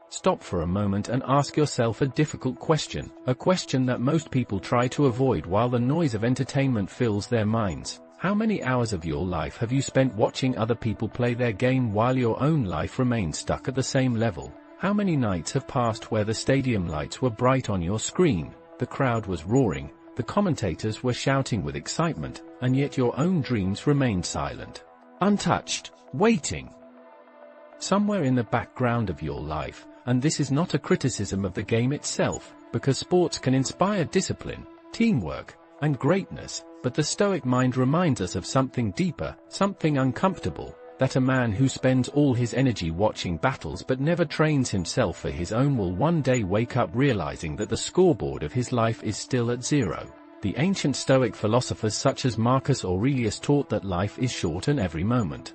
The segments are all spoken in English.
Stop for a moment and ask yourself a difficult question, a question that most people try to avoid while the noise of entertainment fills their minds. How many hours of your life have you spent watching other people play their game while your own life remains stuck at the same level? How many nights have passed where the stadium lights were bright on your screen, the crowd was roaring, the commentators were shouting with excitement, and yet your own dreams remained silent, untouched, waiting? Somewhere in the background of your life, and this is not a criticism of the game itself, because sports can inspire discipline, teamwork, and greatness, but the Stoic mind reminds us of something deeper, something uncomfortable, that a man who spends all his energy watching battles but never trains himself for his own will one day wake up realizing that the scoreboard of his life is still at zero. The ancient Stoic philosophers such as Marcus Aurelius taught that life is short and every moment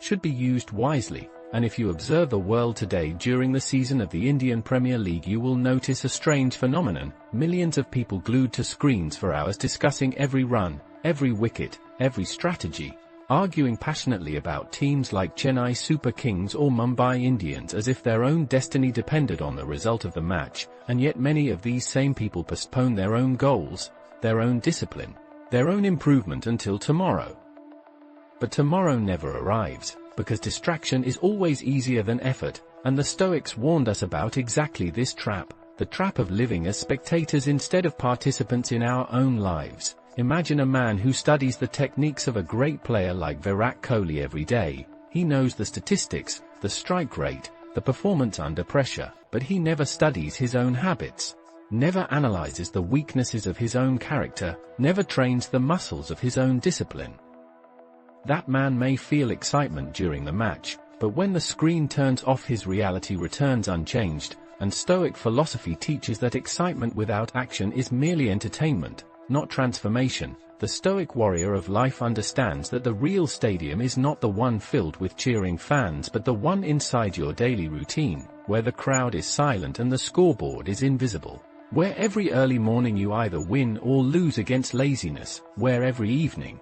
should be used wisely. And if you observe the world today during the season of the Indian Premier League, you will notice a strange phenomenon: millions of people glued to screens for hours discussing every run, every wicket, every strategy, arguing passionately about teams like Chennai Super Kings or Mumbai Indians as if their own destiny depended on the result of the match, and yet many of these same people postpone their own goals, their own discipline, their own improvement until tomorrow. But tomorrow never arrives, because distraction is always easier than effort, and the Stoics warned us about exactly this trap, the trap of living as spectators instead of participants in our own lives. Imagine a man who studies the techniques of a great player like Virat Kohli every day. He knows the statistics, the strike rate, the performance under pressure, but he never studies his own habits, never analyzes the weaknesses of his own character, never trains the muscles of his own discipline. That man may feel excitement during the match, but when the screen turns off, his reality returns unchanged, and Stoic philosophy teaches that excitement without action is merely entertainment, not transformation. The Stoic warrior of life understands that the real stadium is not the one filled with cheering fans but the one inside your daily routine, where the crowd is silent and the scoreboard is invisible, where every early morning you either win or lose against laziness, where every evening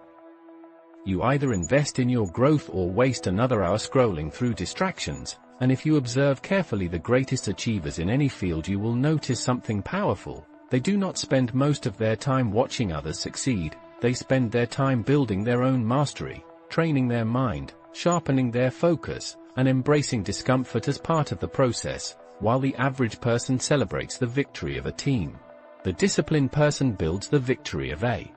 you either invest in your growth or waste another hour scrolling through distractions. And if you observe carefully the greatest achievers in any field, you will notice something powerful. They do not spend most of their time watching others succeed. They spend their time building their own mastery, training their mind, sharpening their focus, and embracing discomfort as part of the process. While the average person celebrates the victory of a team, the disciplined person builds the victory of a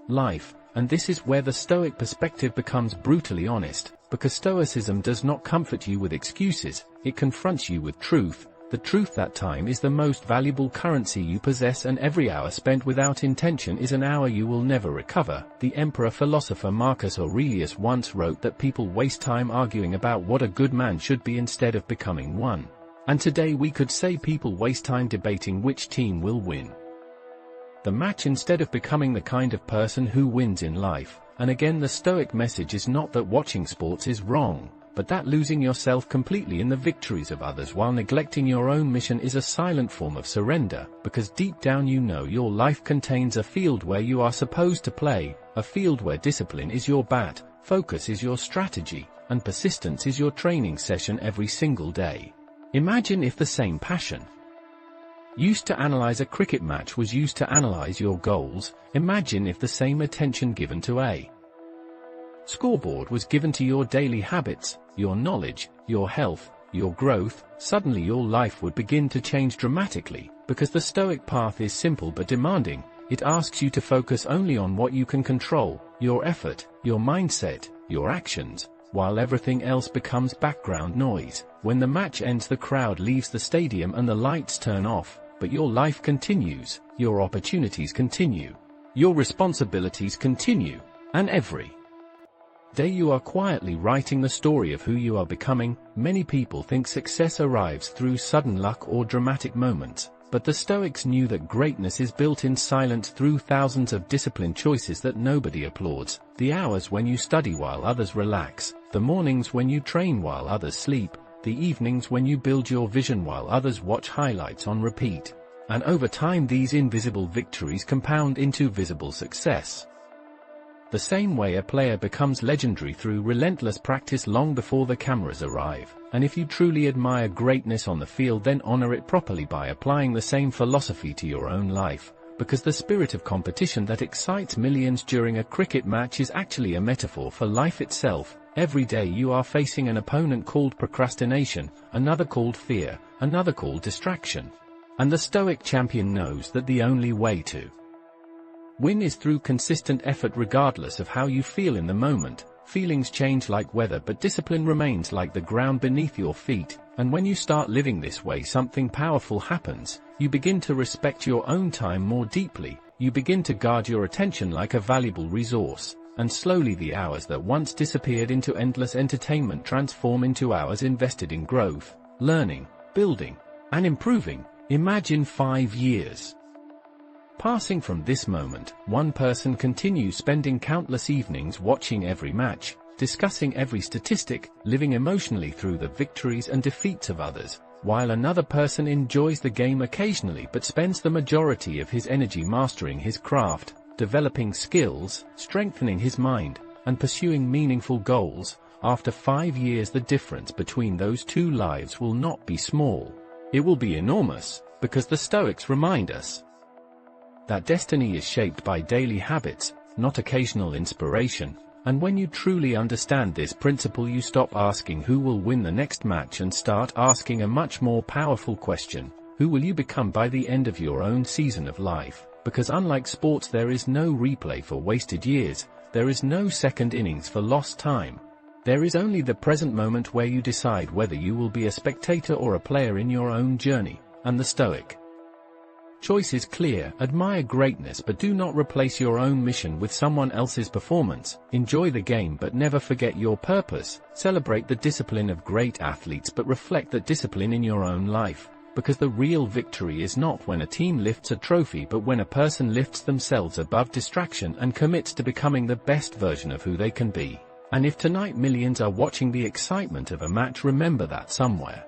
life. And this is where the Stoic perspective becomes brutally honest, because Stoicism does not comfort you with excuses, it confronts you with truth, the truth that time is the most valuable currency you possess and every hour spent without intention is an hour you will never recover. The emperor-philosopher Marcus Aurelius once wrote that people waste time arguing about what a good man should be instead of becoming one. And today we could say people waste time debating which team will win the match instead of becoming the kind of person who wins in life. And again, the Stoic message is not that watching sports is wrong, but that losing yourself completely in the victories of others while neglecting your own mission is a silent form of surrender, because deep down you know your life contains a field where you are supposed to play, a field where discipline is your bat, focus is your strategy, and persistence is your training session every single day. Imagine if the same passion used to analyze a cricket match was used to analyze your goals. Imagine if the same attention given to a scoreboard was given to your daily habits, your knowledge, your health, your growth. Suddenly your life would begin to change dramatically, because the Stoic path is simple but demanding. It asks you to focus only on what you can control, your effort, your mindset, your actions, while everything else becomes background noise. When the match ends, the crowd leaves the stadium and the lights turn off. But your life continues, your opportunities continue, your responsibilities continue, and every day you are quietly writing the story of who you are becoming. Many people think success arrives through sudden luck or dramatic moments, but the Stoics knew that greatness is built in silence through thousands of disciplined choices that nobody applauds. The hours when you study while others relax, the mornings when you train while others sleep, the evenings when you build your vision while others watch highlights on repeat. And over time these invisible victories compound into visible success. The same way a player becomes legendary through relentless practice long before the cameras arrive, And if you truly admire greatness on the field, then honor it properly by applying the same philosophy to your own life, because the spirit of competition that excites millions during a cricket match is actually a metaphor for life itself. Every day you are facing an opponent called procrastination, another called fear, another called distraction. And the Stoic champion knows that the only way to win is through consistent effort regardless of how you feel in the moment. Feelings change like weather, but discipline remains like the ground beneath your feet. And when you start living this way, something powerful happens. You begin to respect your own time more deeply. You begin to guard your attention like a valuable resource. And slowly the hours that once disappeared into endless entertainment transform into hours invested in growth, learning, building, and improving. Imagine 5 years passing from this moment. One person continues spending countless evenings watching every match, discussing every statistic, living emotionally through the victories and defeats of others, while another person enjoys the game occasionally but spends the majority of his energy mastering his craft, developing skills, strengthening his mind, and pursuing meaningful goals. After 5 years, the difference between those two lives will not be small. It will be enormous, because the Stoics remind us that destiny is shaped by daily habits, not occasional inspiration. And when you truly understand this principle, you stop asking who will win the next match and start asking a much more powerful question: who will you become by the end of your own season of life? Because unlike sports, there is no replay for wasted years, there is no second innings for lost time. There is only the present moment where you decide whether you will be a spectator or a player in your own journey. And the Stoic choice is clear: admire greatness, but do not replace your own mission with someone else's performance. Enjoy the game, but never forget your purpose. Celebrate the discipline of great athletes, but reflect that discipline in your own life. Because the real victory is not when a team lifts a trophy, but when a person lifts themselves above distraction and commits to becoming the best version of who they can be. And if tonight millions are watching the excitement of a match, remember that somewhere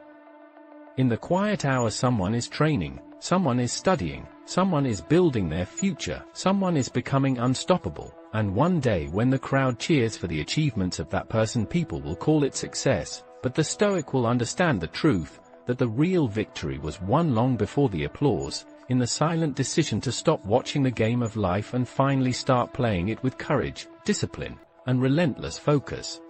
in the quiet hour someone is training, someone is studying, someone is building their future, someone is becoming unstoppable. And one day, when the crowd cheers for the achievements of that person, people will call it success. But the Stoic will understand the truth, that the real victory was won long before the applause, in the silent decision to stop watching the game of life and finally start playing it with courage, discipline, and relentless focus.